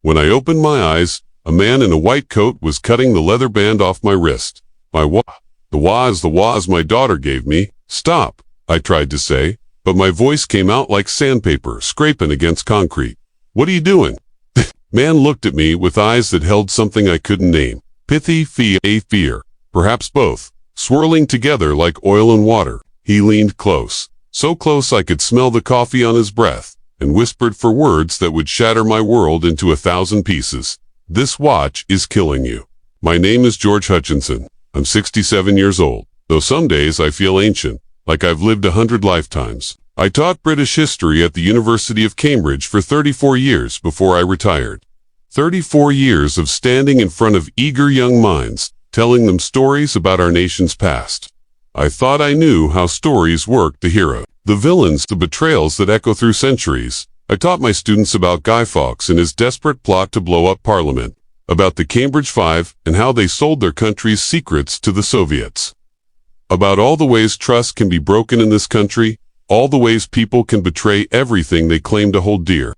When I opened my eyes, a man in a white coat was cutting the leather band off my wrist. The waz my daughter gave me. Stop, I tried to say, but my voice came out like sandpaper scraping against concrete. What are you doing? Man looked at me with eyes that held something I couldn't name. Pithy, fear, perhaps both, swirling together like oil and water. He leaned close, so close I could smell the coffee on his breath, and whispered for words that would shatter my world into 1,000 pieces. This watch is killing you. My name is George Hutchinson. I'm 67 years old, though some days I feel ancient, like I've lived 100 lifetimes. I taught British history at the University of Cambridge for 34 years before I retired. 34 years of standing in front of eager young minds, telling them stories about our nation's past. I thought I knew how stories work, the hero, the villains, the betrayals that echo through centuries. I taught my students about Guy Fawkes and his desperate plot to blow up Parliament, about the Cambridge Five and how they sold their country's secrets to the Soviets, about all the ways trust can be broken in this country, all the ways people can betray everything they claim to hold dear.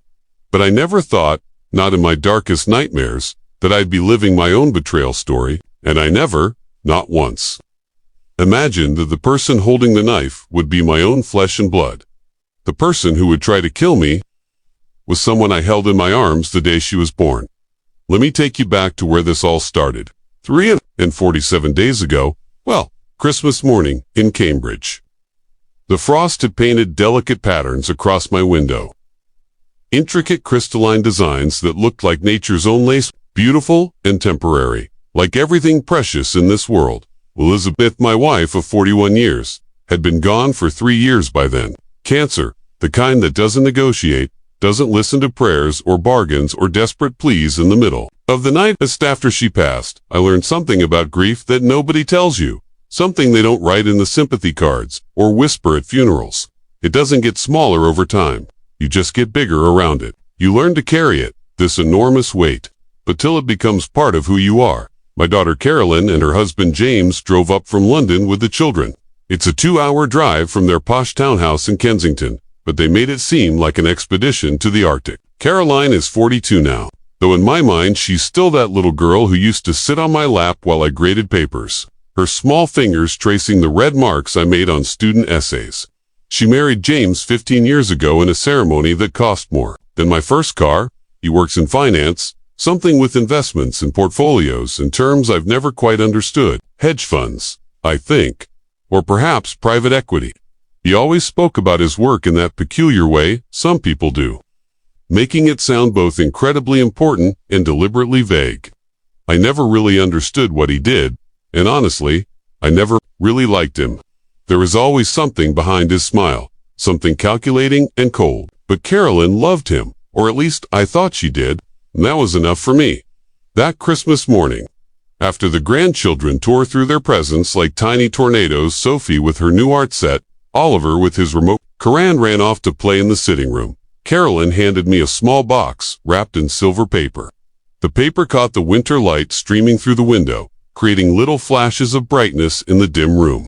But I never thought, not in my darkest nightmares, that I'd be living my own betrayal story, and I never, not once, imagined that the person holding the knife would be my own flesh and blood. The person who would try to kill me was someone I held in my arms the day she was born. Let me take you back to where this all started. 347 days ago, Christmas morning in Cambridge. The frost had painted delicate patterns across my window. Intricate crystalline designs that looked like nature's own lace, beautiful and temporary, like everything precious in this world. Elizabeth, my wife of 41 years, had been gone for 3 years by then. Cancer, the kind that doesn't negotiate, doesn't listen to prayers or bargains or desperate pleas in the middle of the night. Just after she passed, I learned something about grief that nobody tells you, something they don't write in the sympathy cards or whisper at funerals. It doesn't get smaller over time. You just get bigger around it. You learn to carry it, this enormous weight, but till it becomes part of who you are. My daughter Carolyn and her husband James drove up from London with the children. It's a 2-hour drive from their posh townhouse in Kensington, but they made it seem like an expedition to the Arctic. Caroline is 42 now, though in my mind she's still that little girl who used to sit on my lap while I graded papers, her small fingers tracing the red marks I made on student essays. She married James 15 years ago in a ceremony that cost more than my first car. He works in finance, something with investments and portfolios and terms I've never quite understood. Hedge funds, I think, or perhaps private equity. He always spoke about his work in that peculiar way some people do, making it sound both incredibly important and deliberately vague. I never really understood what he did, and honestly, I never really liked him. There was always something behind his smile, something calculating and cold. But Carolyn loved him, or at least I thought she did, and that was enough for me. That Christmas morning, after the grandchildren tore through their presents like tiny tornadoes, Sophie with her new art set, Oliver with his remote, Karan ran off to play in the sitting room. Carolyn handed me a small box wrapped in silver paper. The paper caught the winter light streaming through the window, creating little flashes of brightness in the dim room.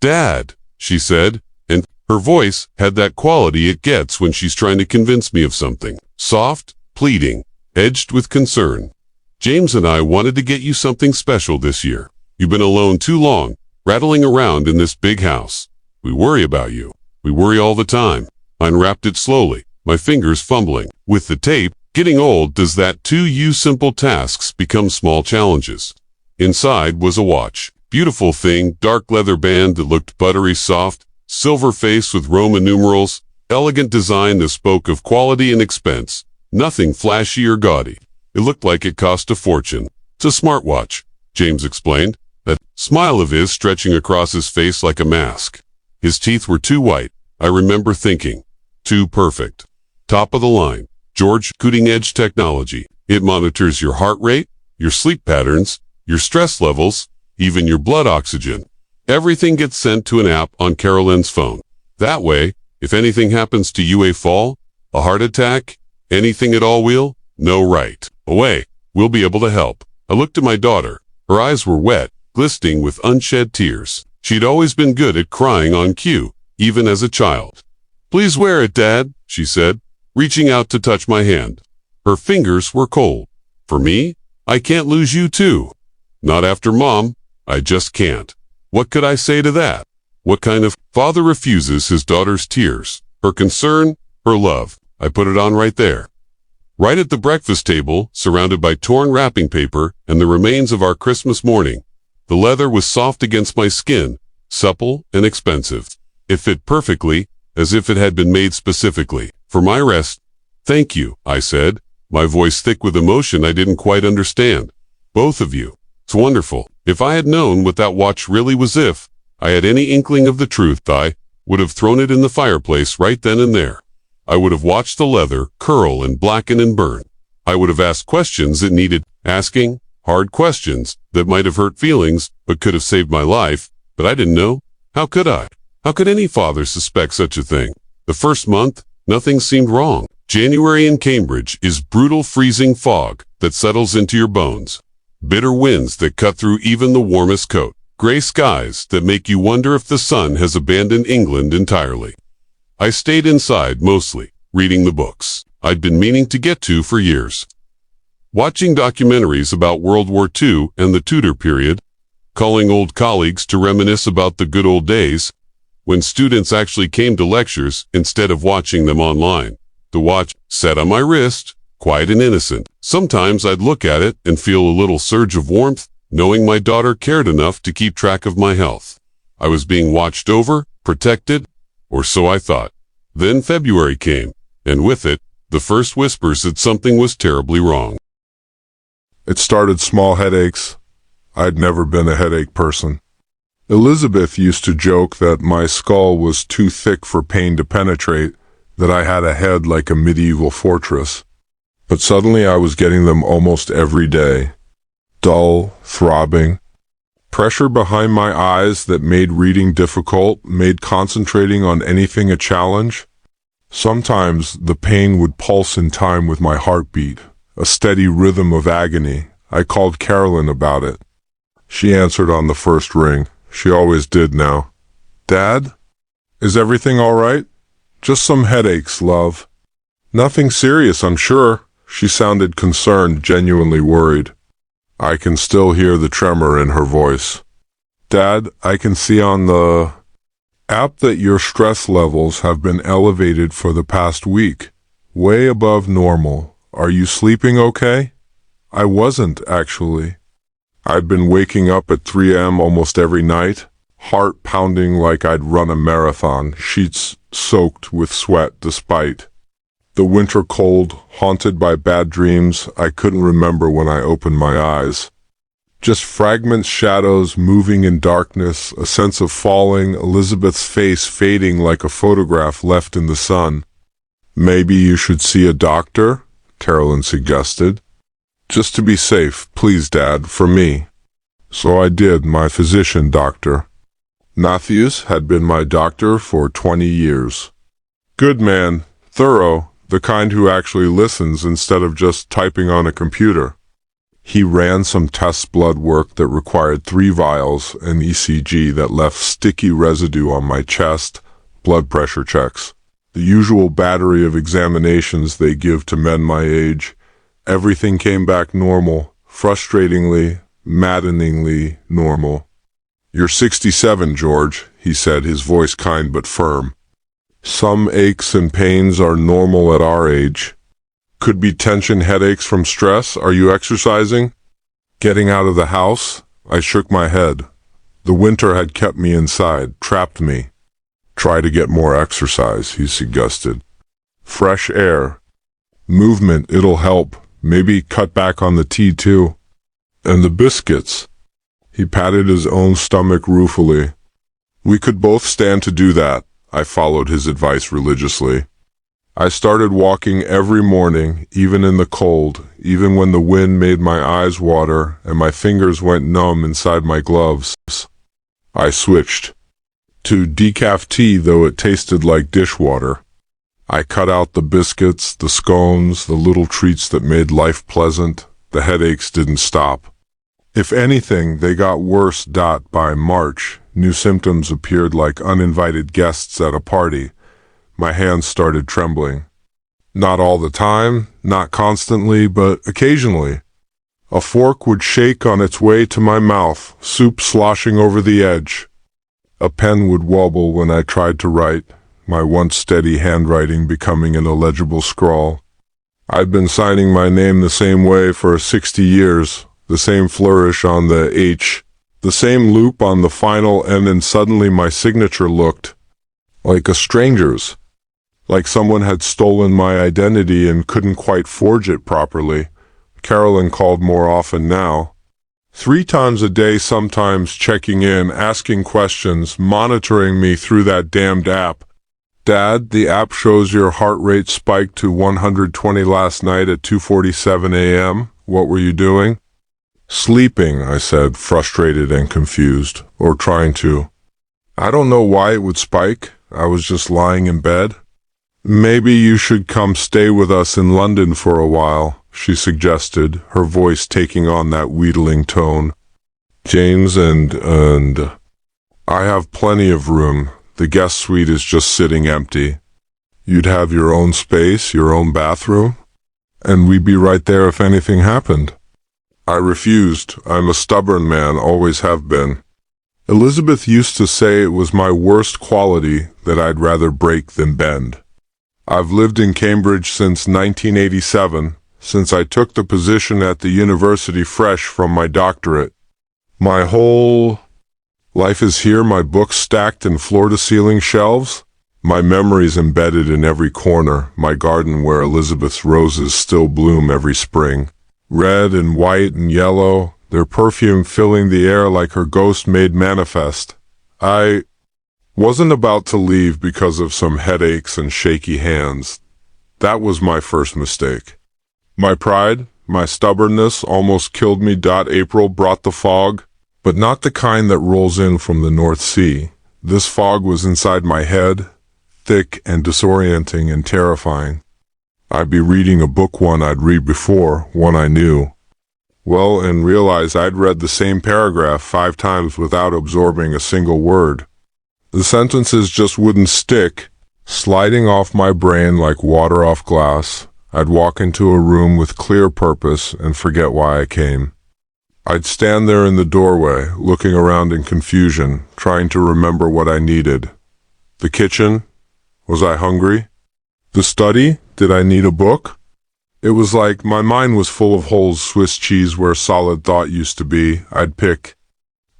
"Dad," she said, and her voice had that quality it gets when she's trying to convince me of something. Soft, pleading, edged with concern. "James and I wanted to get you something special this year. You've been alone too long, rattling around in this big house. We worry about you. We worry all the time." I unwrapped it slowly, my fingers fumbling with the tape. Getting old does that too. You simple tasks become small challenges. Inside was a watch. Beautiful thing, dark leather band that looked buttery soft, silver face with Roman numerals, elegant design that spoke of quality and expense, nothing flashy or gaudy. It looked like it cost a fortune. "It's a smartwatch," James explained, that smile of his stretching across his face like a mask. His teeth were too white, I remember thinking. Too perfect. Top of the line. George, cutting-edge technology. It monitors your heart rate, your sleep patterns, your stress levels, even your blood oxygen. Everything gets sent to an app on Carolyn's phone. That way, if anything happens to you, a fall, a heart attack, anything at all, we'll be able to help. I looked at my daughter. Her eyes were wet, glistening with unshed tears. She'd always been good at crying on cue, even as a child. "Please wear it, Dad," she said, reaching out to touch my hand. Her fingers were cold. For me, I can't lose you too. Not after Mom. I just can't. What could I say to that? What kind of father refuses his daughter's tears, her concern, her love? I put it on right there. Right at the breakfast table, surrounded by torn wrapping paper and the remains of our Christmas morning. The leather was soft against my skin, supple and expensive. It fit perfectly, as if it had been made specifically for my rest. Thank you, I said, my voice thick with emotion I didn't quite understand. Both of you. It's wonderful. If I had known what that watch really was, if I had any inkling of the truth, I would have thrown it in the fireplace right then and there. I would have watched the leather curl and blacken and burn. I would have asked questions that needed asking, hard questions that might have hurt feelings but could have saved my life, but I didn't know. How could I? How could any father suspect such a thing? The first month, nothing seemed wrong. January in Cambridge is brutal freezing fog that settles into your bones. Bitter winds that cut through even the warmest coat. Gray skies that make you wonder if the sun has abandoned England entirely. I stayed inside mostly, reading the books I'd been meaning to get to for years. Watching documentaries about World War II and the Tudor period, calling old colleagues to reminisce about the good old days, when students actually came to lectures instead of watching them online. The watch set on my wrist, quiet and innocent. Sometimes I'd look at it and feel a little surge of warmth, knowing my daughter cared enough to keep track of my health. I was being watched over, protected, or so I thought. Then February came, and with it, the first whispers that something was terribly wrong. It started small headaches. I'd never been a headache person. Elizabeth used to joke that my skull was too thick for pain to penetrate, that I had a head like a medieval fortress. But suddenly I was getting them almost every day. Dull, throbbing. Pressure behind my eyes that made reading difficult, made concentrating on anything a challenge. Sometimes the pain would pulse in time with my heartbeat, a steady rhythm of agony. I called Carolyn about it. She answered on the first ring. She always did now. "Dad? Is everything all right?" "Just some headaches, love." "Nothing serious, I'm sure." She sounded concerned, genuinely worried. I can still hear the tremor in her voice. "Dad, I can see on the app that your stress levels have been elevated for the past week, way above normal. Are you sleeping okay?" I wasn't, actually. I'd been waking up at 3 a.m. almost every night, heart pounding like I'd run a marathon, sheets soaked with sweat despite the winter cold, haunted by bad dreams I couldn't remember when I opened my eyes. Just fragments, shadows moving in darkness, a sense of falling, Elizabeth's face fading like a photograph left in the sun. "Maybe you should see a doctor," Carolyn suggested. "Just to be safe, please, Dad, for me." So I did, my physician doctor. Matthews had been my doctor for 20 years. Good man, thorough, the kind who actually listens instead of just typing on a computer. He ran some test blood work that required 3 vials, an ECG that left sticky residue on my chest, blood pressure checks. The usual battery of examinations they give to men my age. Everything came back normal, frustratingly, maddeningly normal. "You're 67, George," he said, his voice kind but firm. "Some aches and pains are normal at our age. Could be tension headaches from stress. Are you exercising? Getting out of the house?" I shook my head. The winter had kept me inside, trapped me. "Try to get more exercise," he suggested. "Fresh air. Movement, it'll help. Maybe cut back on the tea too. And the biscuits." He patted his own stomach ruefully. "We could both stand to do that." I followed his advice religiously. I started walking every morning, even in the cold, even when the wind made my eyes water and my fingers went numb inside my gloves. I switched to decaf tea, though it tasted like dishwater. I cut out the biscuits, the scones, the little treats that made life pleasant. The headaches didn't stop. If anything, they got worse. By March, new symptoms appeared like uninvited guests at a party. My hands started trembling. Not all the time, not constantly, but occasionally. A fork would shake on its way to my mouth, soup sloshing over the edge. A pen would wobble when I tried to write, my once steady handwriting becoming an illegible scrawl. I'd been signing my name the same way for 60 years, the same flourish on the H, the same loop on the final N, and suddenly my signature looked like a stranger's, like someone had stolen my identity and couldn't quite forge it properly. Carolyn called more often now. 3 times a day, sometimes checking in, asking questions, monitoring me through that damned app. Dad, the app shows your heart rate spiked to 120 last night at 2:47 a.m. What were you doing? Sleeping, I said, frustrated and confused, or trying to. I don't know why it would spike. I was just lying in bed. Maybe you should come stay with us in London for a while, she suggested, her voice taking on that wheedling tone. James and I have plenty of room. The guest suite is just sitting empty. You'd have your own space, your own bathroom, and we'd be right there if anything happened. I refused. I'm a stubborn man, always have been. Elizabeth used to say it was my worst quality that I'd rather break than bend. I've lived in Cambridge since 1987, since I took the position at the university fresh from my doctorate. My whole life is here, my books stacked in floor-to-ceiling shelves, my memories embedded in every corner, my garden where Elizabeth's roses still bloom every spring. Red and white and yellow, their perfume filling the air like her ghost made manifest. I wasn't about to leave because of some headaches and shaky hands. That was my first mistake. My pride, my stubbornness almost killed me. April brought the fog, but not the kind that rolls in from the North Sea. This fog was inside my head, thick and disorienting and terrifying. I'd be reading a book, one I'd read before, one I knew well, and realize I'd read the same paragraph 5 times without absorbing a single word. The sentences just wouldn't stick, sliding off my brain like water off glass. I'd walk into a room with clear purpose and forget why I came. I'd stand there in the doorway, looking around in confusion, trying to remember what I needed. The kitchen? Was I hungry? The study? Did I need a book? It was like my mind was full of holes, Swiss cheese where solid thought used to be. I'd pick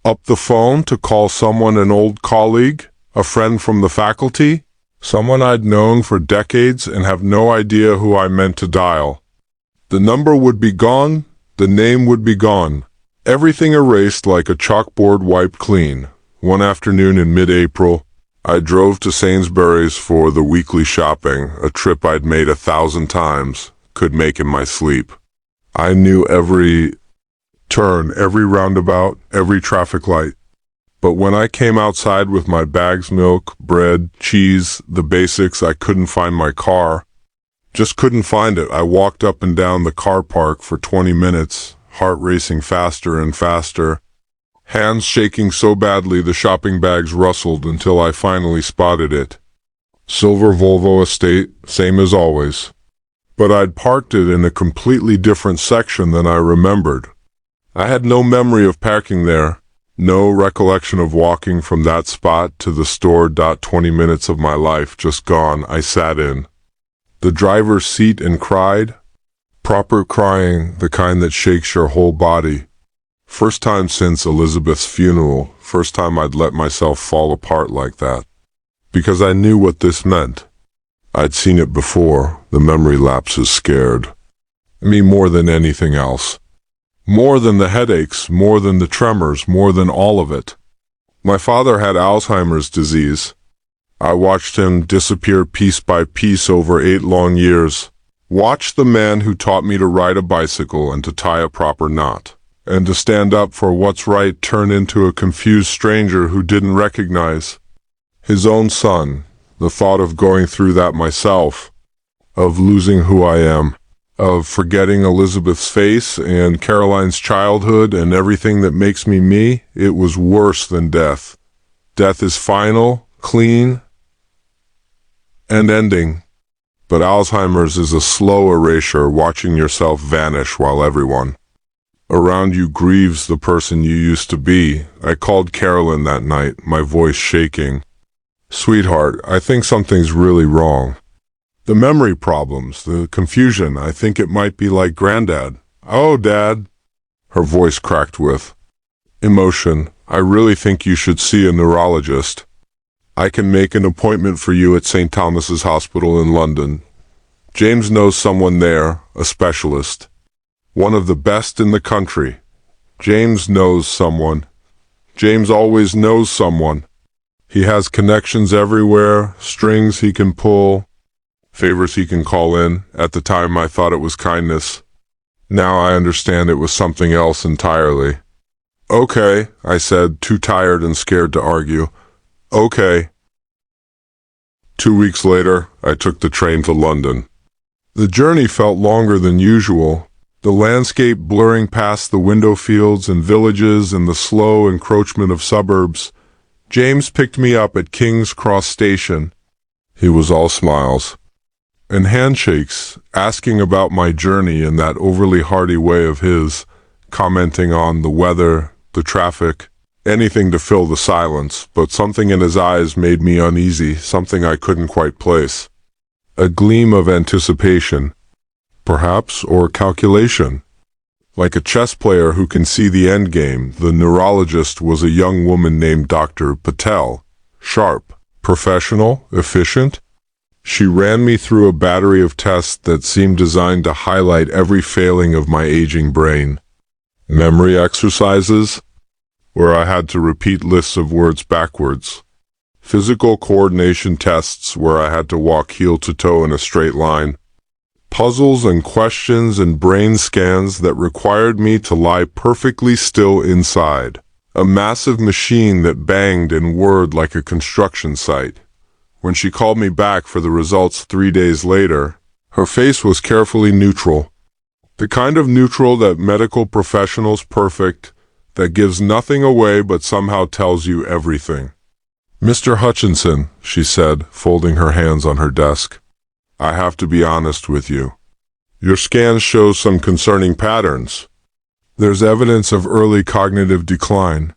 up the phone to call someone, an old colleague, a friend from the faculty, someone I'd known for decades, and have no idea who I meant to dial. The number would be gone, the name would be gone, everything erased like a chalkboard wiped clean. One afternoon in mid-April, I drove to Sainsbury's for the weekly shopping, a trip I'd made 1,000 times, could make in my sleep. I knew every turn, every roundabout, every traffic light. But when I came outside with my bags, milk, bread, cheese, the basics, I couldn't find my car. Just couldn't find it. I walked up and down the car park for 20 minutes, heart racing faster and faster, hands shaking so badly the shopping bags rustled until I finally spotted it. Silver Volvo estate, same as always. But I'd parked it in a completely different section than I remembered. I had no memory of parking there, no recollection of walking from that spot to the store. 20 minutes of my life just gone. I sat in the driver's seat and cried. Proper crying, the kind that shakes your whole body. First time since Elizabeth's funeral, first time I'd let myself fall apart like that. Because I knew what this meant. I'd seen it before. The memory lapses scared me more than anything else. More than the headaches, more than the tremors, more than all of it. My father had Alzheimer's disease. I watched him disappear piece by piece over 8 long years. Watched the man who taught me to ride a bicycle and to tie a proper knot, and to stand up for what's right turn into a confused stranger who didn't recognize his own son. The thought of going through that myself, of losing who I am, of forgetting Elizabeth's face and Caroline's childhood and everything that makes me me, it was worse than death. Death is final, clean, and ending. But Alzheimer's is a slow erasure, watching yourself vanish while everyone around you grieves the person you used to be. I called Carolyn that night, my voice shaking. Sweetheart, I think something's really wrong. The memory problems, the confusion, I think it might be like Granddad. Oh, Dad. Her voice cracked with emotion. I really think you should see a neurologist. I can make an appointment for you at St. Thomas's Hospital in London. James knows someone there, a specialist. One of the best in the country. James knows someone. James always knows someone. He has connections everywhere, strings he can pull, favors he can call in. At the time I thought it was kindness. Now I understand it was something else entirely. Okay, I said, too tired and scared to argue. Okay. 2 weeks later, I took the train to London. The journey felt longer than usual, the landscape blurring past the window fields and villages and the slow encroachment of suburbs. James picked me up at King's Cross Station. He was all smiles and handshakes, asking about my journey in that overly hearty way of his, commenting on the weather, the traffic, anything to fill the silence, but something in his eyes made me uneasy, something I couldn't quite place. A gleam of anticipation, perhaps, or calculation. Like a chess player who can see the end game, the neurologist was a young woman named Dr. Patel, sharp, professional, efficient. She ran me through a battery of tests that seemed designed to highlight every failing of my aging brain. Memory exercises, where I had to repeat lists of words backwards. Physical coordination tests where I had to walk heel to toe in a straight line. Puzzles and questions and brain scans that required me to lie perfectly still inside. A massive machine that banged and whirred like a construction site. When she called me back for the results 3 days later, her face was carefully neutral. The kind of neutral that medical professionals perfect, that gives nothing away but somehow tells you everything. Mr. Hutchinson, she said, folding her hands on her desk, I have to be honest with you. Your scans show some concerning patterns. There's evidence of early cognitive decline,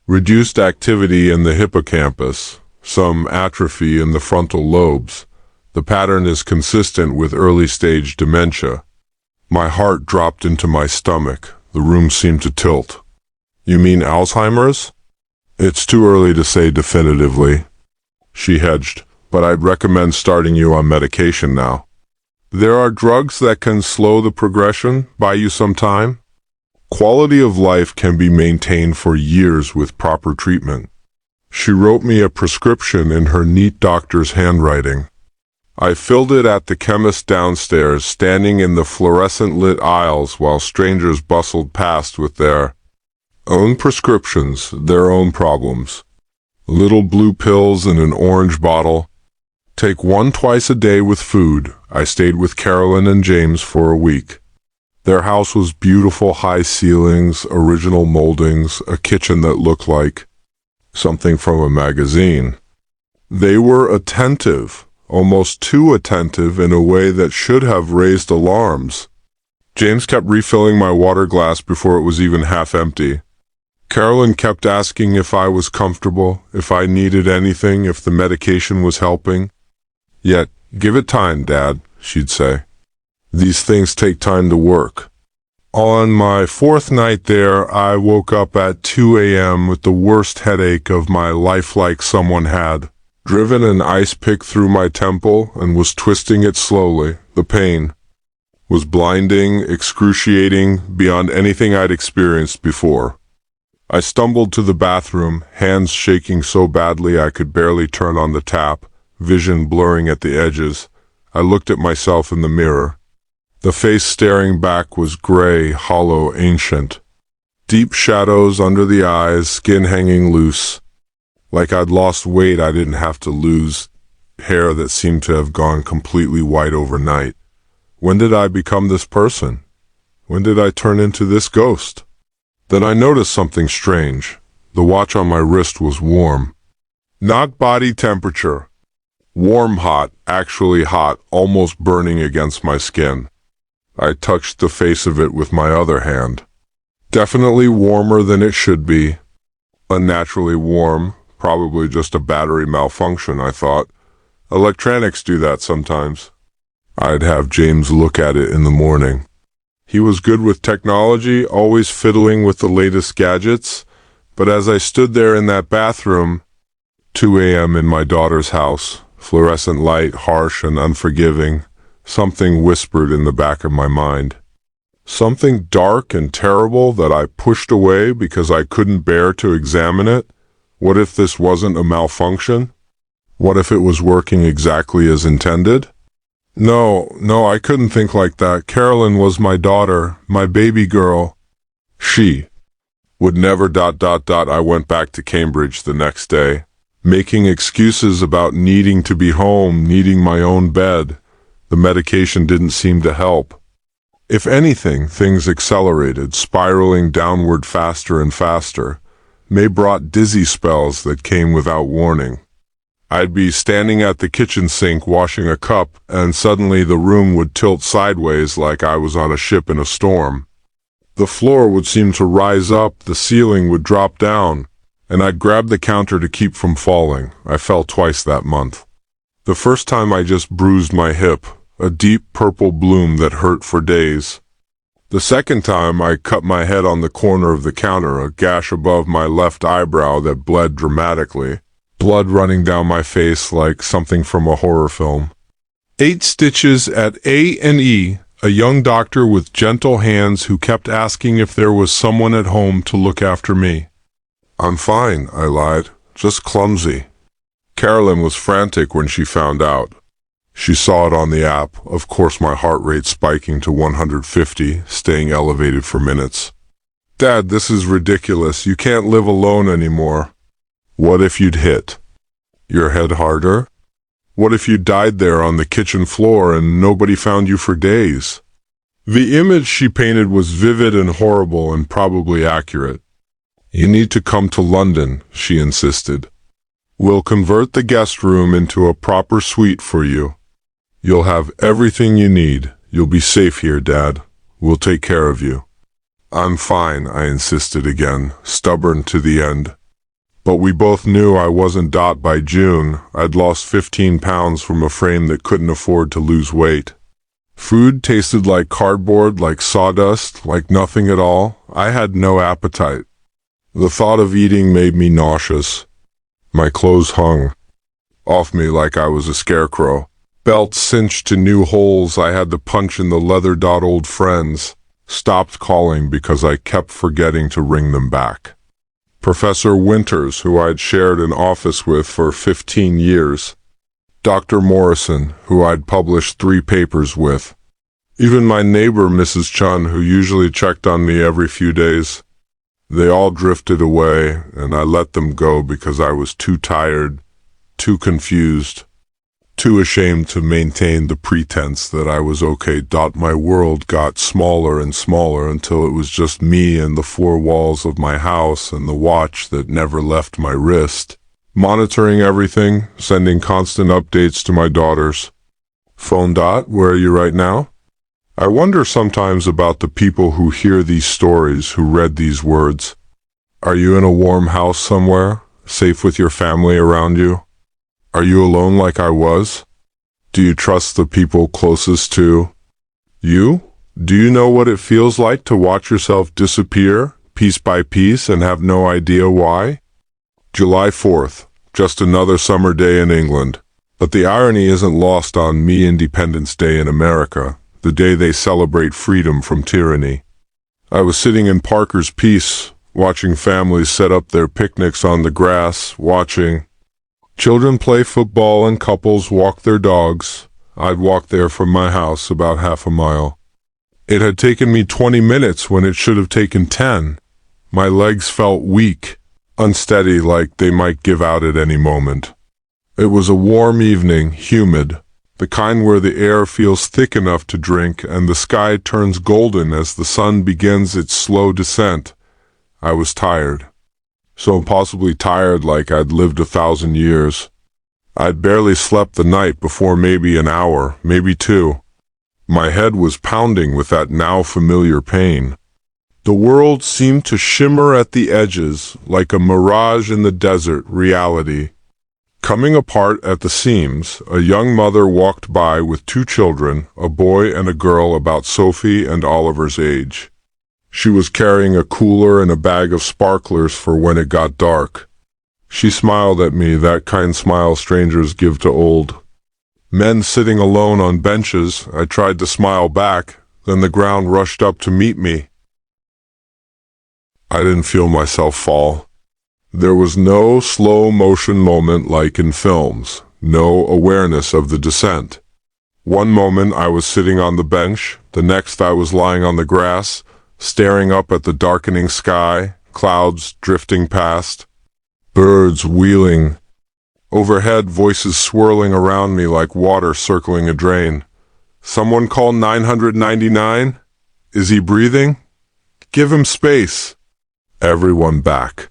reduced activity in the hippocampus, some atrophy in the frontal lobes. The pattern is consistent with early-stage dementia. My heart dropped into my stomach. The room seemed to tilt. You mean Alzheimer's? It's too early to say definitively. She hedged, but I'd recommend starting you on medication now. There are drugs that can slow the progression, buy you some time. Quality of life can be maintained for years with proper treatment. She wrote me a prescription in her neat doctor's handwriting. I filled it at the chemist downstairs, standing in the fluorescent-lit aisles while strangers bustled past with their own prescriptions, their own problems. Little blue pills in an orange bottle. Take one twice a day with food. I stayed with Carolyn and James for a week. Their house was beautiful, high ceilings, original moldings, a kitchen that looked like something from a magazine. They were attentive, almost too attentive in a way that should have raised alarms. James kept refilling my water glass before it was even half empty. Carolyn kept asking if I was comfortable, if I needed anything, if the medication was helping. Yet, give it time, Dad, she'd say. These things take time to work. On my 4th night there, I woke up at 2 a.m. with the worst headache of my life, like someone had driven an ice pick through my temple and was twisting it slowly. The pain was blinding, excruciating, beyond anything I'd experienced before. I stumbled to the bathroom, hands shaking so badly I could barely turn on the tap, vision blurring at the edges. I looked at myself in the mirror. The face staring back was gray, hollow, ancient. Deep shadows under the eyes, skin hanging loose. Like I'd lost weight I didn't have to lose, hair that seemed to have gone completely white overnight. When did I become this person? When did I turn into this ghost? Then I noticed something strange. The watch on my wrist was warm. Not body temperature. Warm hot, actually hot, almost burning against my skin. I touched the face of it with my other hand. Definitely warmer than it should be. Unnaturally warm, probably just a battery malfunction, I thought. Electronics do that sometimes. I'd have James look at it in the morning. He was good with technology, always fiddling with the latest gadgets, but as I stood there in that bathroom, 2 a.m. in my daughter's house, fluorescent light, harsh and unforgiving, something whispered in the back of my mind. Something dark and terrible that I pushed away because I couldn't bear to examine it. What if this wasn't a malfunction? What if it was working exactly as intended? No, I couldn't think like that. Carolyn was my daughter, my baby girl. She would never ... I went back to Cambridge the next day, making excuses about needing to be home, needing my own bed. The medication didn't seem to help. If anything, things accelerated, spiraling downward faster and faster. May brought dizzy spells that came without warning. I'd be standing at the kitchen sink washing a cup, and suddenly the room would tilt sideways like I was on a ship in a storm. The floor would seem to rise up, the ceiling would drop down, and I'd grab the counter to keep from falling. I fell twice that month. The first time I just bruised my hip, a deep purple bloom that hurt for days. The second time I cut my head on the corner of the counter, a gash above my left eyebrow that bled dramatically. Blood running down my face like something from a horror film. 8 stitches at A&E, a young doctor with gentle hands who kept asking if there was someone at home to look after me. I'm fine, I lied. Just clumsy. Carolyn was frantic when she found out. She saw it on the app, of course my heart rate spiking to 150, staying elevated for minutes. Dad, this is ridiculous. You can't live alone anymore. What if you'd hit your head harder? What if you died there on the kitchen floor and nobody found you for days? The image she painted was vivid and horrible and probably accurate. You need to come to London, she insisted. We'll convert the guest room into a proper suite for you. You'll have everything you need. You'll be safe here, Dad. We'll take care of you. I'm fine, I insisted again, stubborn to the end. But we both knew I wasn't by June. I'd lost 15 pounds from a frame that couldn't afford to lose weight. Food tasted like cardboard, like sawdust, like nothing at all. I had no appetite. The thought of eating made me nauseous. My clothes hung off me like I was a scarecrow. Belts cinched to new holes I had to punch in the leather. Old friends stopped calling because I kept forgetting to ring them back. Professor Winters, who I'd shared an office with for 15 years. Dr. Morrison, who I'd published 3 papers with. Even my neighbor, Mrs. Chun, who usually checked on me every few days. They all drifted away, and I let them go because I was too tired, too confused, too ashamed to maintain the pretense that I was okay. My world got smaller and smaller until it was just me and the 4 walls of my house and the watch that never left my wrist, monitoring everything, sending constant updates to my daughters. Phone. Where are you right now? I wonder sometimes about the people who hear these stories, who read these words. Are you in a warm house somewhere, safe with your family around you? Are you alone like I was? Do you trust the people closest to you? Do you know what it feels like to watch yourself disappear, piece by piece, and have no idea why? July 4th, just another summer day in England. But the irony isn't lost on me. Independence Day in America, the day they celebrate freedom from tyranny. I was sitting in Parker's Piece, watching families set up their picnics on the grass, watching children play football and couples walk their dogs. I'd walked there from my house about half a mile. It had taken me 20 minutes when it should have taken 10. My legs felt weak, unsteady, like they might give out at any moment. It was a warm evening, humid, the kind where the air feels thick enough to drink and the sky turns golden as the sun begins its slow descent. I was tired. So impossibly tired, like I'd lived 1,000 years. I'd barely slept the night before, maybe an hour, maybe two. My head was pounding with that now familiar pain. The world seemed to shimmer at the edges, like a mirage in the desert reality. Coming apart at the seams, a young mother walked by with two children, a boy and a girl about Sophie and Oliver's age. She was carrying a cooler and a bag of sparklers for when it got dark. She smiled at me, that kind smile strangers give to old men sitting alone on benches. I tried to smile back, then the ground rushed up to meet me. I didn't feel myself fall. There was no slow motion moment like in films, no awareness of the descent. One moment I was sitting on the bench, the next I was lying on the grass, staring up at the darkening sky, clouds drifting past, birds wheeling. Overhead, voices swirling around me like water circling a drain. Someone call 999? Is he breathing? Give him space. Everyone back.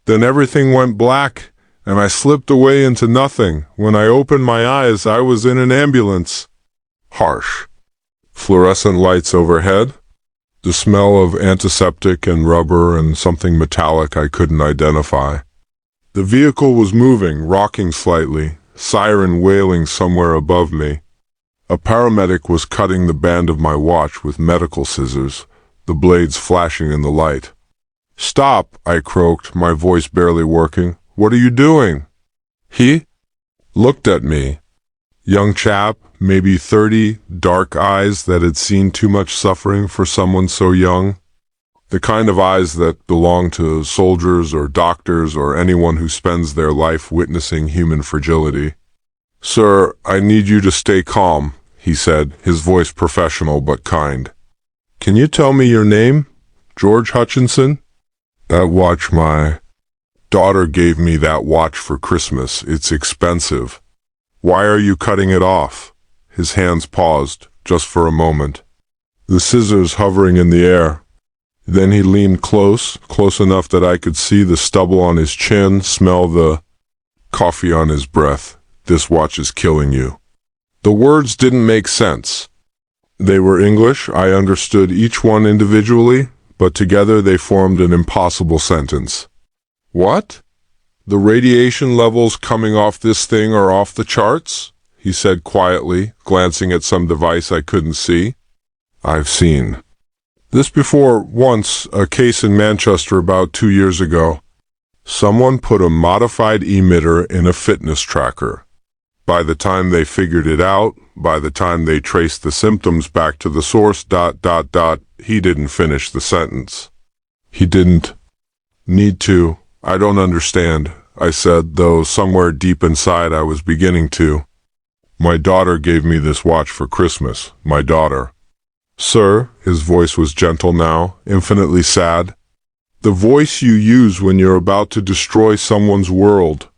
Then everything went black, and I slipped away into nothing. When I opened my eyes, I was in an ambulance. Harsh. Fluorescent lights overhead. The smell of antiseptic and rubber and something metallic I couldn't identify. The vehicle was moving, rocking slightly, siren wailing somewhere above me. A paramedic was cutting the band of my watch with medical scissors, the blades flashing in the light. "Stop," I croaked, my voice barely working. "What are you doing?" He looked at me. Young chap, maybe 30, dark eyes that had seen too much suffering for someone so young. The kind of eyes that belong to soldiers or doctors or anyone who spends their life witnessing human fragility. "Sir, I need you to stay calm," he said, his voice professional but kind. "Can you tell me your name? George Hutchinson?" That watch, my daughter gave me that watch for Christmas. It's expensive. "Why are you cutting it off?" His hands paused, just for a moment. The scissors hovering in the air. Then he leaned close enough that I could see the stubble on his chin, smell the coffee on his breath. "This watch is killing you." The words didn't make sense. They were English, I understood each one individually, but together they formed an impossible sentence. "What? The radiation levels coming off this thing are off the charts?" he said quietly, glancing at some device I couldn't see. "I've seen this before, once, a case in Manchester about 2 years ago. Someone put a modified emitter in a fitness tracker. By the time they figured it out, by the time they traced the symptoms back to the source, he didn't finish the sentence. He didn't need to. I don't understand," I said, though somewhere deep inside I was beginning to. "My daughter gave me this watch for Christmas. My daughter." "Sir," his voice was gentle now, infinitely sad. "The voice you use when you're about to destroy someone's world.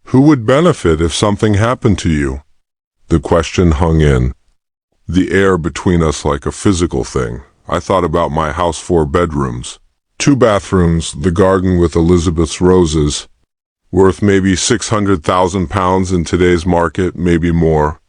Who would benefit if something happened to you?" The question hung in the air between us like a physical thing. I thought about my house, 4 bedrooms, 2 bathrooms, the garden with Elizabeth's roses, worth maybe £600,000 in today's market, maybe more.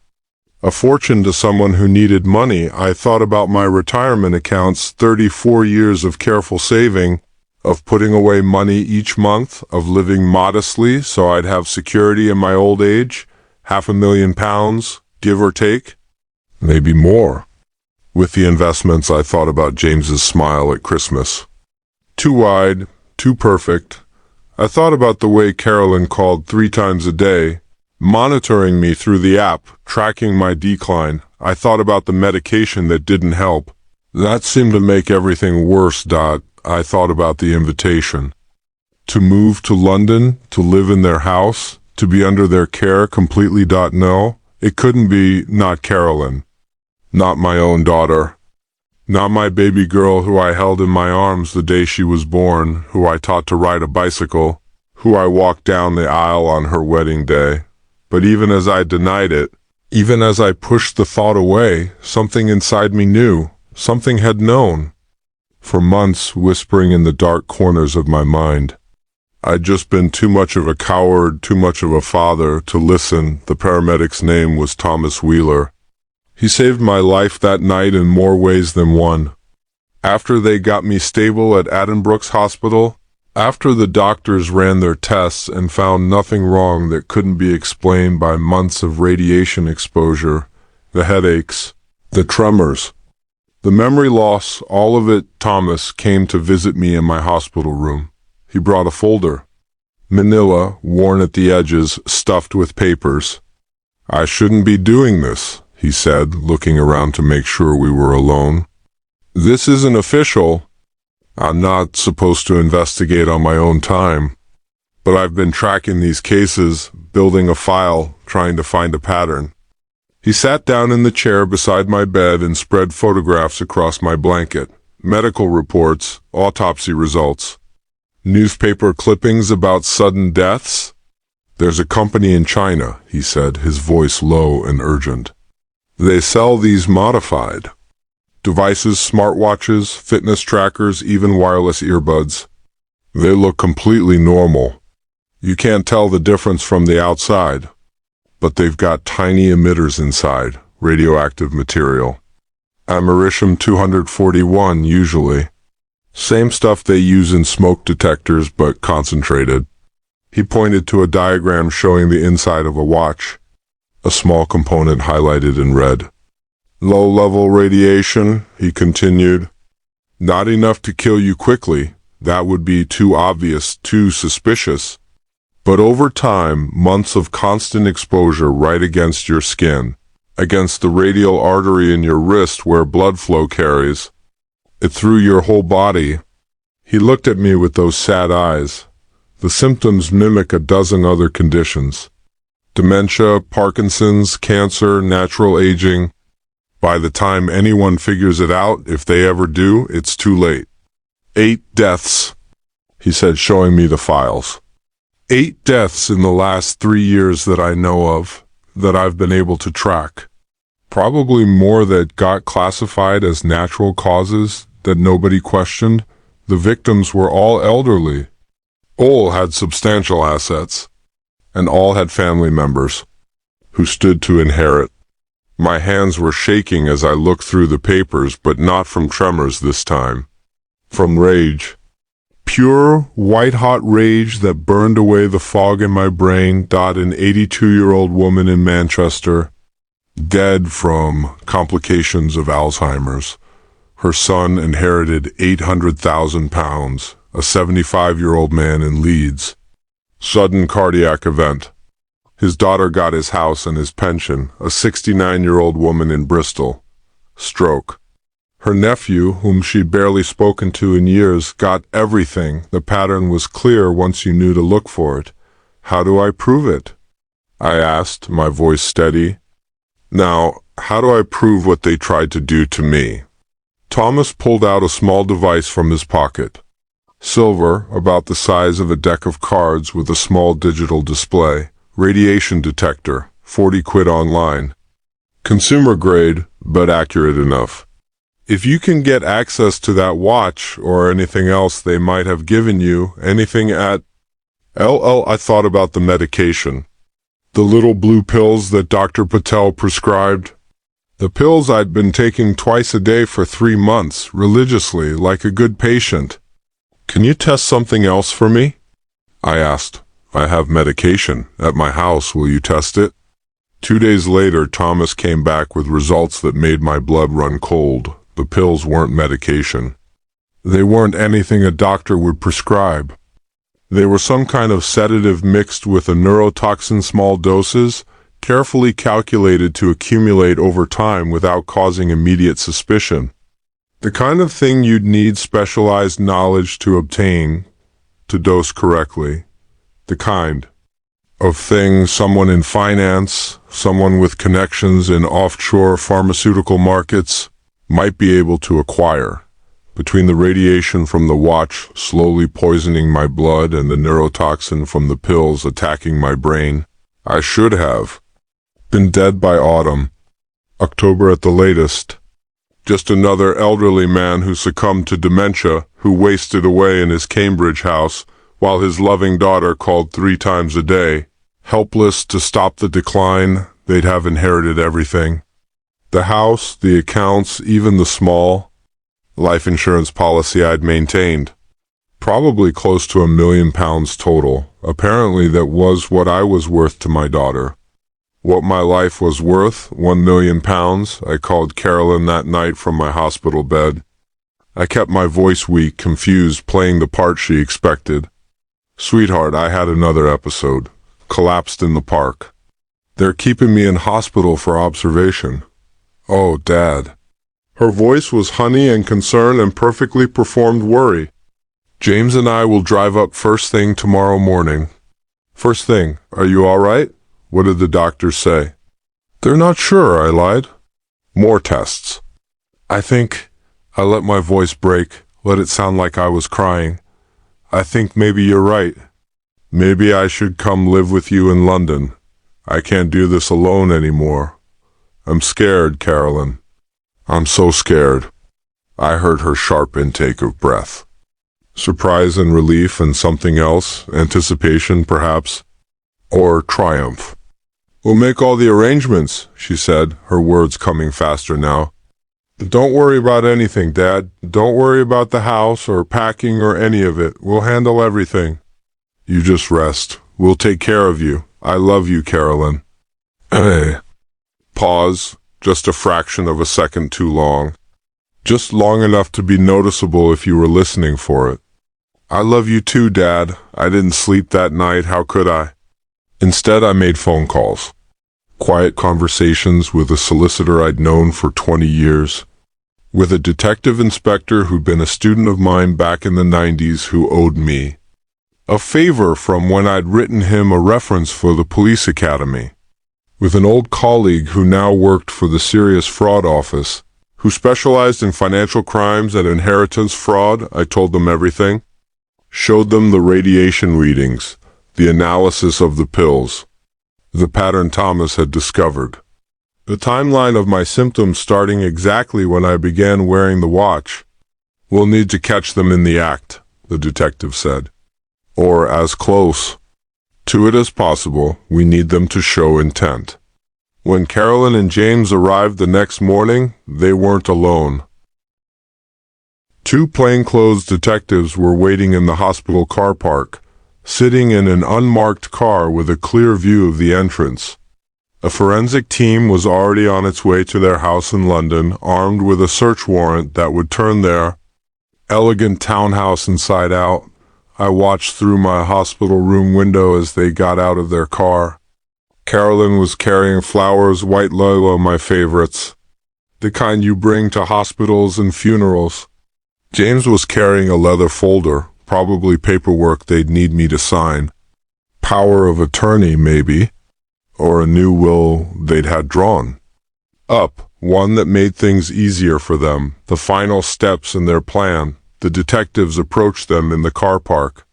A fortune to someone who needed money. I thought about my retirement accounts, 34 years of careful saving, of putting away money each month, of living modestly so I'd have security in my old age, £500,000, give or take, maybe more. With the investments, I thought about James's smile at Christmas. Too wide, too perfect. I thought about the way Carolyn called 3 times a day, monitoring me through the app, tracking my decline. I thought about the medication that didn't help. That seemed to make everything worse. I thought about the invitation. To move to London, to live in their house, to be under their care completely. No, it couldn't be. Not Carolyn. Not my own daughter. Not my baby girl who I held in my arms the day she was born, who I taught to ride a bicycle, who I walked down the aisle on her wedding day. But even as I denied it, even as I pushed the thought away, something inside me knew, something had known. For months, whispering in the dark corners of my mind, I'd just been too much of a coward, too much of a father to listen. The paramedic's name was Thomas Wheeler. He saved my life that night in more ways than one. After they got me stable at Addenbrooke's hospital, after the doctors ran their tests and found nothing wrong that couldn't be explained by months of radiation exposure, the headaches, the tremors, the memory loss, all of it, Thomas came to visit me in my hospital room. He brought a folder, manila, worn at the edges, stuffed with papers. "I shouldn't be doing this," he said, looking around to make sure we were alone. "This isn't official. I'm not supposed to investigate on my own time. But I've been tracking these cases, building a file, trying to find a pattern." He sat down in the chair beside my bed and spread photographs across my blanket, medical reports, autopsy results, newspaper clippings about sudden deaths. "There's a company in China," he said, his voice low and urgent. "They sell these modified devices, smartwatches, fitness trackers, even wireless earbuds. They look completely normal. You can't tell the difference from the outside. But they've got tiny emitters inside, radioactive material. Americium-241 usually. Same stuff they use in smoke detectors, but concentrated." He pointed to a diagram showing the inside of a watch, a small component highlighted in red. "Low-level radiation," he continued. "Not enough to kill you quickly. That would be too obvious, too suspicious. But over time, months of constant exposure right against your skin, against the radial artery in your wrist where blood flow carries, it through your whole body." He looked at me with those sad eyes. "The symptoms mimic a dozen other conditions. Dementia, Parkinson's, cancer, natural aging. By the time anyone figures it out, if they ever do, it's too late. 8 deaths, he said, showing me the files. 8 deaths in the last 3 years that I know of, that I've been able to track. Probably more that got classified as natural causes that nobody questioned. The victims were all elderly. All had substantial assets, and all had family members who stood to inherit. My hands were shaking as I looked through the papers, but not from tremors this time. From rage. Pure, white-hot rage that burned away the fog in my brain. An 82-year-old woman in Manchester, dead from complications of Alzheimer's. Her son inherited £800,000. A 75-year-old man in Leeds. Sudden cardiac event. His daughter got his house and his pension. A 69-year-old woman in Bristol. Stroke. Her nephew, whom she'd barely spoken to in years, got everything. The pattern was clear once you knew to look for it. How do I prove it? I asked, my voice steady. Now, how do I prove what they tried to do to me? Thomas pulled out a small device from his pocket. Silver, about the size of a deck of cards with a small digital display. Radiation detector, 40 quid online. Consumer grade, but accurate enough. If you can get access to that watch or anything else they might have given you, anything at I thought about the medication. The little blue pills that Dr. Patel prescribed. The pills I'd been taking twice a day for 3 months, religiously, like a good patient. Can you test something else for me? I asked. I have medication at my house. Will you test it? 2 days later, Thomas came back with results that made my blood run cold. The pills weren't medication. They weren't anything a doctor would prescribe. They were some kind of sedative mixed with a neurotoxin, small doses, carefully calculated to accumulate over time without causing immediate suspicion. The kind of thing you'd need specialized knowledge to obtain, to dose correctly. The kind of thing someone in finance, someone with connections in offshore pharmaceutical markets, might be able to acquire. Between the radiation from the watch slowly poisoning my blood and the neurotoxin from the pills attacking my brain, I should have been dead by autumn, October at the latest. Just another elderly man who succumbed to dementia, who wasted away in his Cambridge house while his loving daughter called 3 times a day, helpless to stop the decline. They'd have inherited everything. The house, the accounts, even the small life insurance policy I'd maintained. Probably close to £1 million total. Apparently that was what I was worth to my daughter. What my life was worth, £1 million. I called Carolyn that night from my hospital bed. I kept my voice weak, confused, playing the part she expected. Sweetheart, I had another episode. Collapsed in the park. They're keeping me in hospital for observation. Oh, Dad. Her voice was honey and concern and perfectly performed worry. James and I will drive up first thing tomorrow morning. First thing, are you all right? What did the doctors say? They're not sure, I lied. More tests. I let my voice break, let it sound like I was crying. I think maybe you're right. Maybe I should come live with you in London. I can't do this alone anymore. I'm scared, Carolyn. I'm so scared. I heard her sharp intake of breath. Surprise and relief and something else, anticipation perhaps, or triumph. We'll make all the arrangements, she said, her words coming faster now. Don't worry about anything, Dad. Don't worry about the house or packing or any of it. We'll handle everything. You just rest. We'll take care of you. I love you, Carolyn. Pause, just a fraction of a second too long. Just long enough to be noticeable if you were listening for it. I love you too, Dad. I didn't sleep that night. How could I? Instead, I made phone calls. Quiet conversations with a solicitor I'd known for 20 years. With a detective inspector who'd been a student of mine back in the 90s who owed me a favor from when I'd written him a reference for the police academy. With an old colleague who now worked for the Serious Fraud Office, who specialized in financial crimes and inheritance fraud, I told them everything. Showed them the radiation readings, the analysis of the pills, the pattern Thomas had discovered. The timeline of my symptoms starting exactly when I began wearing the watch. We'll need to catch them in the act, the detective said. Or as close to it as possible. We need them to show intent. When Carolyn and James arrived the next morning, they weren't alone. 2 plainclothes detectives were waiting in the hospital car park, sitting in an unmarked car with a clear view of the entrance. A forensic team was already on its way to their house in London, armed with a search warrant that would turn their elegant townhouse inside out. I watched through my hospital room window as they got out of their car. Carolyn was carrying flowers, white Lola, my favorites, the kind you bring to hospitals and funerals. James was carrying a leather folder, probably paperwork they'd need me to sign. Power of attorney, maybe, or a new will they'd had drawn up, one that made things easier for them, the final steps in their plan. The detectives approached them in the car park.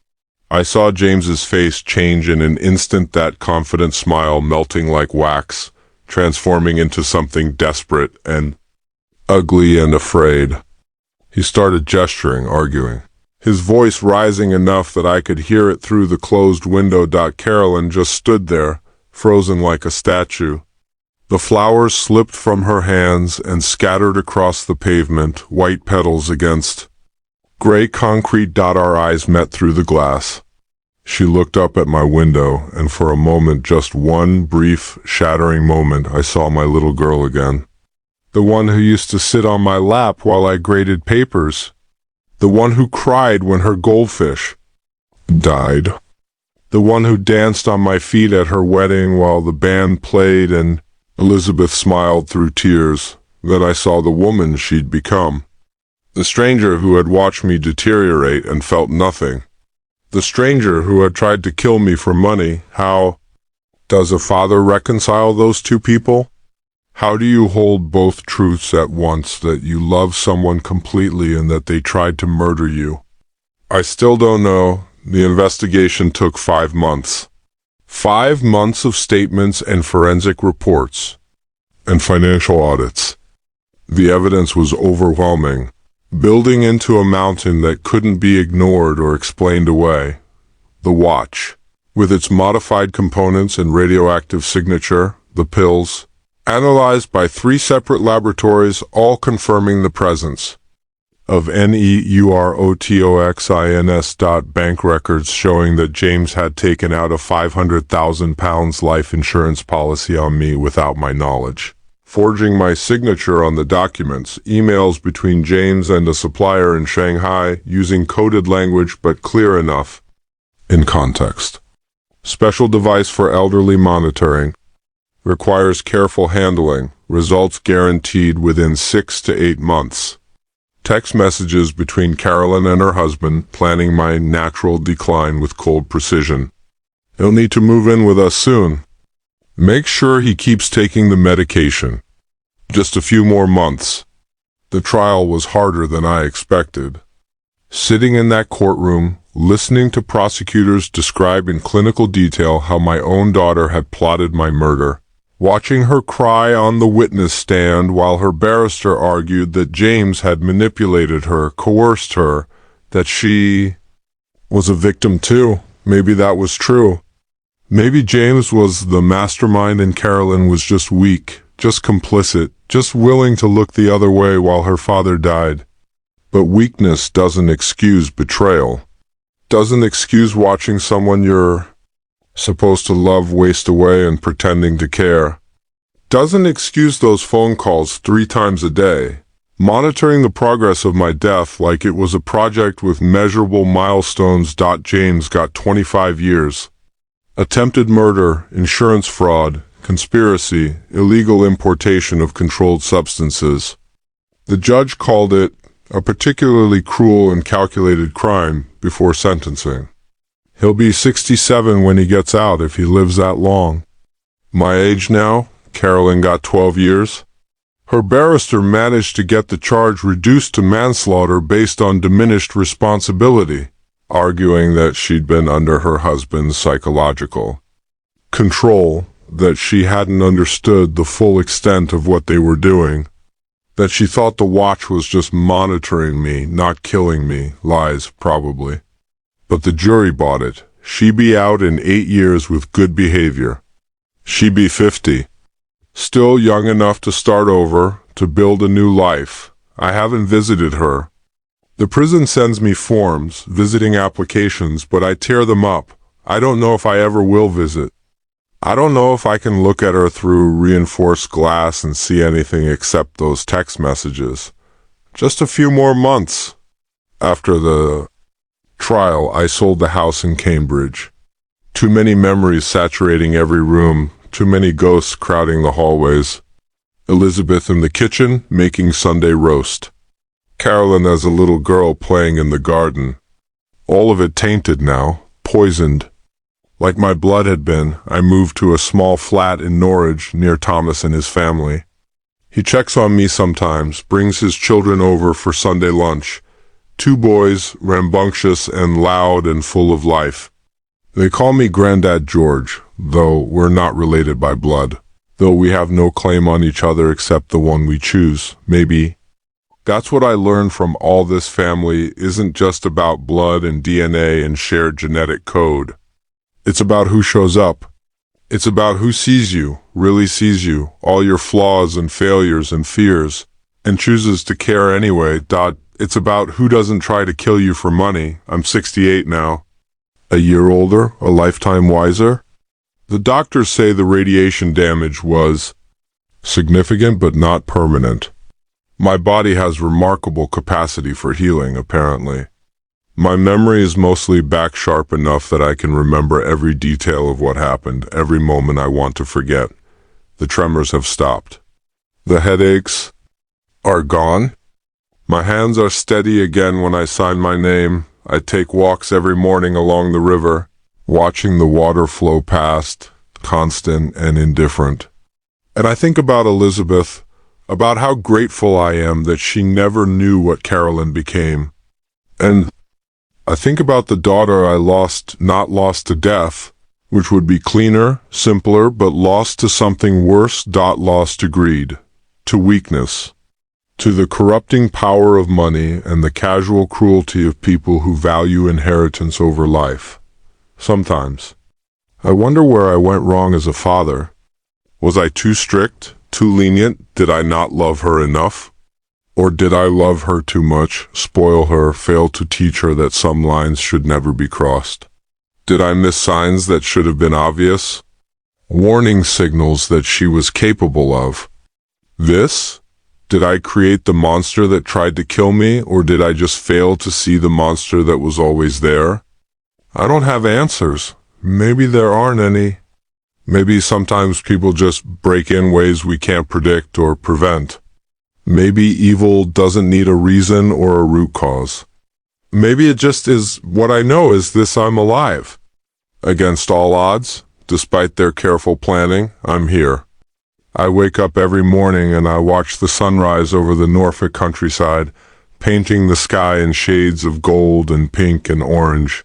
I saw James's face change in an instant, that confident smile melting like wax, transforming into something desperate and ugly and afraid. He started gesturing, arguing, his voice rising enough that I could hear it through the closed window. Carolyn just stood there, frozen like a statue. The flowers slipped from her hands and scattered across the pavement, white petals against gray concrete. Our eyes met through the glass. She looked up at my window, and for a moment, just one brief, shattering moment, I saw my little girl again. The one who used to sit on my lap while I graded papers. The one who cried when her goldfish died. The one who danced on my feet at her wedding while the band played, and Elizabeth smiled through tears. Then I saw the woman she'd become. The stranger who had watched me deteriorate and felt nothing. The stranger who had tried to kill me for money. How does a father reconcile those two people? How do you hold both truths at once, that you love someone completely and that they tried to murder you? I still don't know. The investigation took 5 months. 5 months of statements and forensic reports and financial audits. The evidence was overwhelming, building into a mountain that couldn't be ignored or explained away. The watch, with its modified components and radioactive signature, the pills, analyzed by 3 separate laboratories, all confirming the presence of neurotoxins. Bank records showing that James had taken out a £500,000 life insurance policy on me without my knowledge. Forging my signature on the documents, emails between James and a supplier in Shanghai using coded language but clear enough in context. Special device for elderly monitoring. Requires careful handling. Results guaranteed within 6 to 8 months. Text messages between Carolyn and her husband, planning my natural decline with cold precision. He'll need to move in with us soon. Make sure he keeps taking the medication. Just a few more months. The trial was harder than I expected. Sitting in that courtroom, listening to prosecutors describe in clinical detail how my own daughter had plotted my murder. Watching her cry on the witness stand while her barrister argued that James had manipulated her, coerced her, that she was a victim too. Maybe that was true. Maybe James was the mastermind and Carolyn was just weak, just complicit, just willing to look the other way while her father died. But weakness doesn't excuse betrayal. Doesn't excuse watching someone you're supposed to love waste away and pretending to care. Doesn't excuse those phone calls 3 times a day, monitoring the progress of my death like it was a project with measurable milestones. James got 25 years. Attempted murder, insurance fraud, conspiracy, illegal importation of controlled substances. The judge called it a particularly cruel and calculated crime before sentencing. He'll be 67 when he gets out if he lives that long. My age now, Carolyn got 12 years. Her barrister managed to get the charge reduced to manslaughter based on diminished responsibility, arguing that she'd been under her husband's psychological control, that she hadn't understood the full extent of what they were doing, that she thought the watch was just monitoring me, not killing me. Lies, probably. But the jury bought it. She'd be out in 8 years with good behavior. She'd be 50. Still young enough to start over, to build a new life. I haven't visited her. The prison sends me forms, visiting applications, but I tear them up. I don't know if I ever will visit. I don't know if I can look at her through reinforced glass and see anything except those text messages. Just a few more months. After the trial, I sold the house in Cambridge. Too many memories saturating every room, too many ghosts crowding the hallways. Elizabeth in the kitchen, making Sunday roast. Carolyn as a little girl playing in the garden. All of it tainted now, poisoned. Like my blood had been, I moved to a small flat in Norwich near Thomas and his family. He checks on me sometimes, brings his children over for Sunday lunch. 2 boys, rambunctious and loud and full of life. They call me Granddad George, though we're not related by blood. Though we have no claim on each other except the one we choose, maybe. That's what I learned from all this family isn't just about blood and DNA and shared genetic code. It's about who shows up. It's about who sees you, really sees you, all your flaws and failures and fears, and chooses to care anyway. It's about who doesn't try to kill you for money. I'm 68 now. A year older, a lifetime wiser. The doctors say the radiation damage was significant but not permanent. My body has remarkable capacity for healing, apparently. My memory is mostly back sharp enough that I can remember every detail of what happened, every moment I want to forget. The tremors have stopped. The headaches are gone. My hands are steady again when I sign my name. I take walks every morning along the river, watching the water flow past, constant and indifferent. And I think about Elizabeth, about how grateful I am that she never knew what Carolyn became. And I think about the daughter I lost, not lost to death, which would be cleaner, simpler, but lost to something worse. Lost to greed, to weakness, to the corrupting power of money and the casual cruelty of people who value inheritance over life. Sometimes. I wonder where I went wrong as a father. Was I too strict, too lenient? Did I not love her enough? Or did I love her too much, spoil her, fail to teach her that some lines should never be crossed? Did I miss signs that should have been obvious? Warning signals that she was capable of? This? Did I create the monster that tried to kill me, or did I just fail to see the monster that was always there? I don't have answers. Maybe there aren't any. Maybe sometimes people just break in ways we can't predict or prevent. Maybe evil doesn't need a reason or a root cause. Maybe it just is what I know is this: I'm alive. Against all odds, despite their careful planning, I'm here. I wake up every morning and I watch the sunrise over the Norfolk countryside, painting the sky in shades of gold and pink and orange.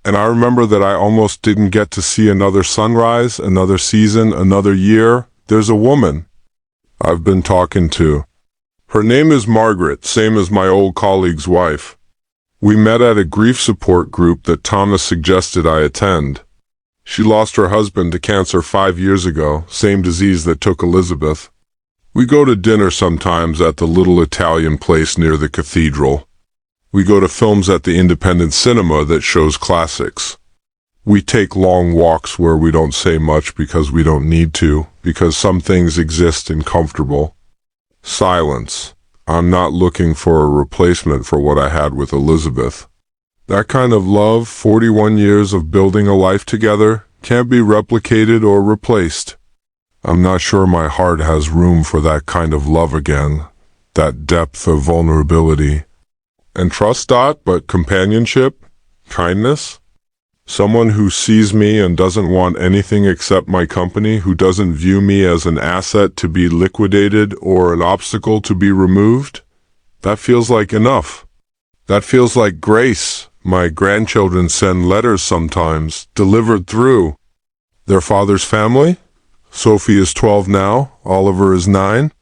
And I remember that I almost didn't get to see another sunrise, another season, another year. There's a woman I've been talking to. Her name is Margaret, same as my old colleague's wife. We met at a grief support group that Thomas suggested I attend. She lost her husband to cancer 5 years ago, same disease that took Elizabeth. We go to dinner sometimes at the little Italian place near the cathedral. We go to films at the independent cinema that shows classics. We take long walks where we don't say much because we don't need to, because some things exist in comfortable silence. I'm not looking for a replacement for what I had with Elizabeth. That kind of love, 41 years of building a life together, can't be replicated or replaced. I'm not sure my heart has room for that kind of love again, that depth of vulnerability. And trust, but companionship, kindness. Someone who sees me and doesn't want anything except my company, who doesn't view me as an asset to be liquidated or an obstacle to be removed. That feels like enough. That feels like grace. My grandchildren send letters sometimes, delivered through their father's family. Sophie is 12 now, Oliver is 9.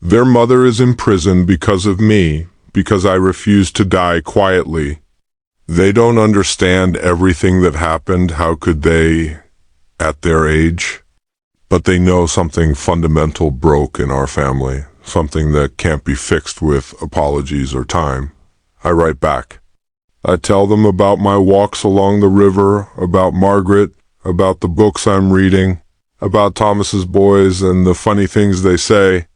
Their mother is in prison because of me, because I refused to die quietly. They don't understand everything that happened. How could they, at their age? But they know something fundamental broke in our family, something that can't be fixed with apologies or time. I write back. I tell them about my walks along the river, about Margaret, about the books I'm reading, about Thomas's boys and the funny things they say.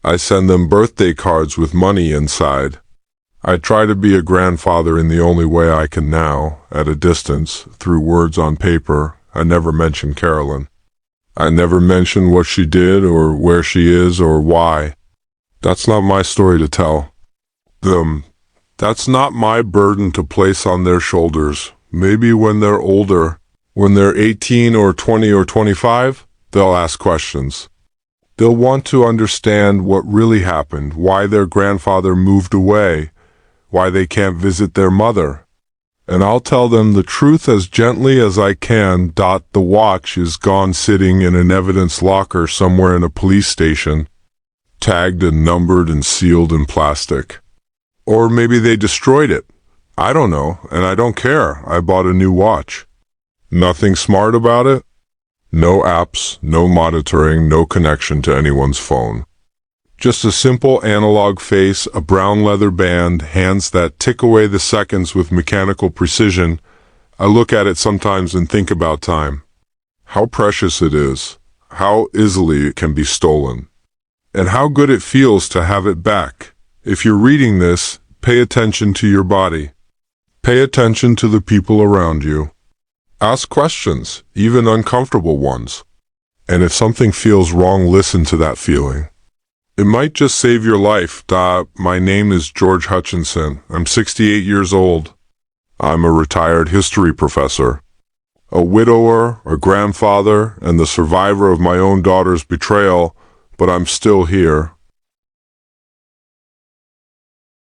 I send them birthday cards with money inside. I try to be a grandfather in the only way I can now, at a distance, through words on paper. I never mention Carolyn. I never mention what she did or where she is or why. That's not my story to tell them. That's not my burden to place on their shoulders. Maybe when they're older, when they're 18 or 20 or 25, they'll ask questions. They'll want to understand what really happened, why their grandfather moved away, why they can't visit their mother. And I'll tell them the truth as gently as I can. The watch is gone, sitting in an evidence locker somewhere in a police station, tagged and numbered and sealed in plastic. Or maybe they destroyed it. I don't know, and I don't care. I bought a new watch. Nothing smart about it. No apps, no monitoring, no connection to anyone's phone. Just a simple analog face, a brown leather band, hands that tick away the seconds with mechanical precision. I look at it sometimes and think about time. How precious it is. How easily it can be stolen. And how good it feels to have it back. If you're reading this, pay attention to your body. Pay attention to the people around you. Ask questions, even uncomfortable ones. And if something feels wrong, listen to that feeling. It might just save your life. My name is George Hutchinson. I'm 68 years old. I'm a retired history professor, a widower, a grandfather, and the survivor of my own daughter's betrayal, but I'm still here.